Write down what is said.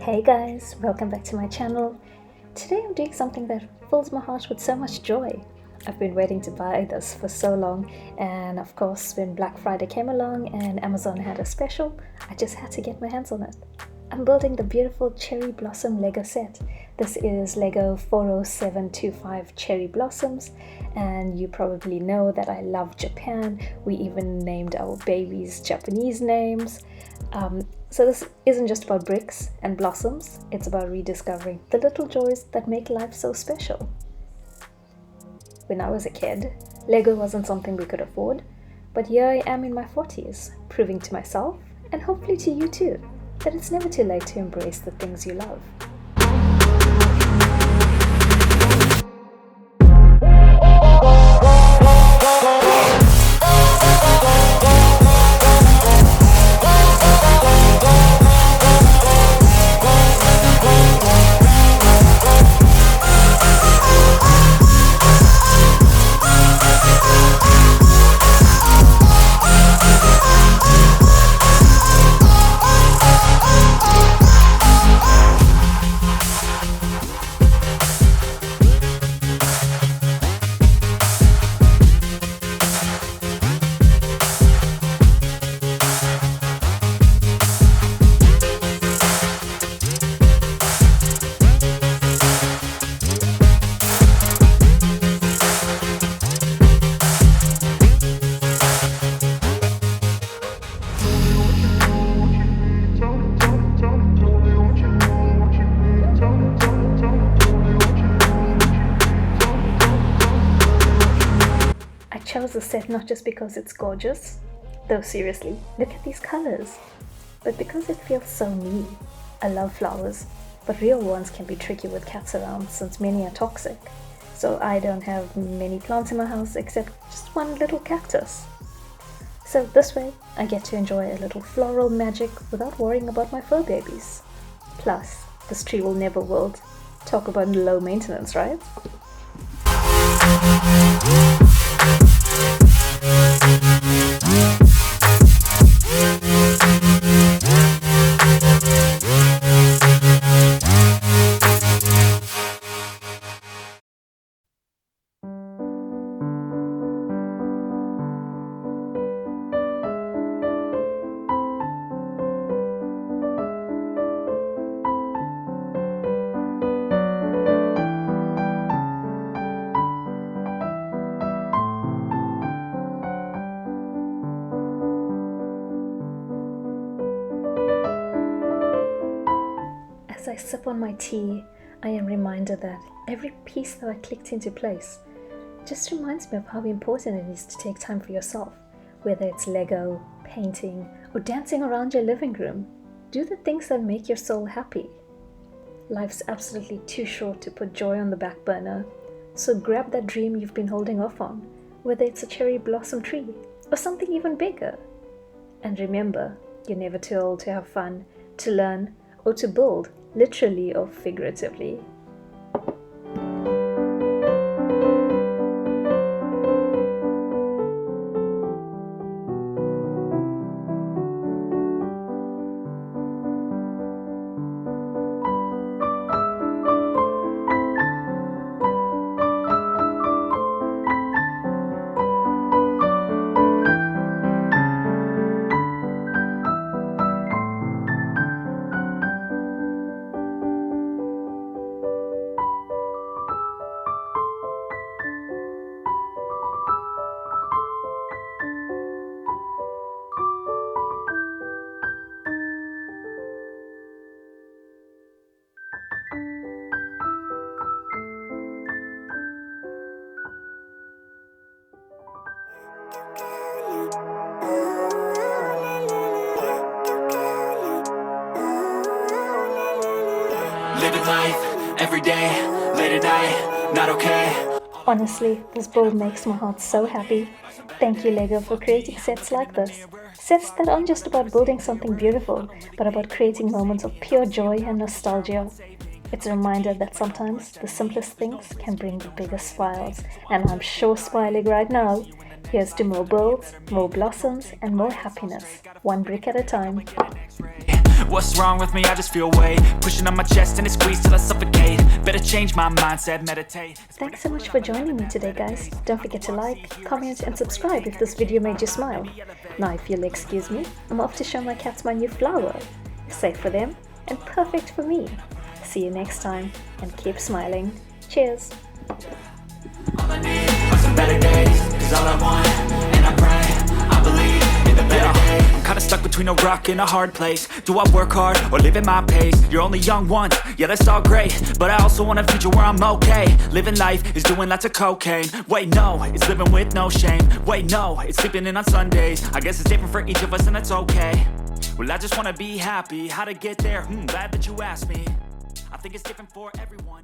Hey guys, welcome back to my channel. Today I'm doing something that fills my heart with so much joy. I've been waiting to buy this for so long, and of course when Black Friday came along and Amazon had a special, I just had to get my hands on it. I'm building the beautiful Cherry Blossom Lego set. This is Lego 40725 Cherry Blossoms, and you probably know that I love Japan. We even named our babies Japanese names. So this isn't just about bricks and blossoms, it's about rediscovering the little joys that make life so special. When I was a kid, Lego wasn't something we could afford, but here I am in my 40s, proving to myself, and hopefully to you too, that it's never too late to embrace the things you love. I chose the set not just because it's gorgeous, though seriously, look at these colors, but because it feels so me. I love flowers, but real ones can be tricky with cats around since many are toxic. So I don't have many plants in my house except just one little cactus. So this way, I get to enjoy a little floral magic without worrying about my fur babies. Plus, this tree will never wilt. Talk about low maintenance, right? As I sip on my tea, I am reminded that every piece that I clicked into place just reminds me of how important it is to take time for yourself. Whether it's Lego, painting, or dancing around your living room, do the things that make your soul happy. Life's absolutely too short to put joy on the back burner, so grab that dream you've been holding off on, whether it's a cherry blossom tree or something even bigger. And remember, you're never too old to have fun, to learn, or to build, literally or figuratively. Living life, every day, late at night, not okay. Honestly, this build makes my heart so happy. Thank you Lego for creating sets like this. Sets that aren't just about building something beautiful, but about creating moments of pure joy and nostalgia. It's a reminder that sometimes the simplest things can bring the biggest smiles, and I'm sure smiling right now. Here's to more builds, more blossoms, and more happiness, one brick at a time. What's wrong with me? I just feel weight pushing on my chest and it squeezes till I suffocate. Better change my mindset, meditate. Thanks so much for joining me today, guys. Don't forget to like, comment and subscribe if this video made you smile. Now if you'll excuse me, I'm off to show my cats my new flower. Safe for them and perfect for me. See you next time and keep smiling. Cheers! All I need are some better days, is all I want, and I pray, I believe in the better days. I'm kinda stuck between a rock and a hard place. Do I work hard or live at my pace? You're only young once, yeah that's all great, but I also want a future where I'm okay. Living life is doing lots of cocaine. Wait no, it's living with no shame. Wait no, it's sleeping in on Sundays. I guess it's different for each of us and that's okay. Well I just wanna be happy, how to get there, glad that you asked me. I think it's different for everyone.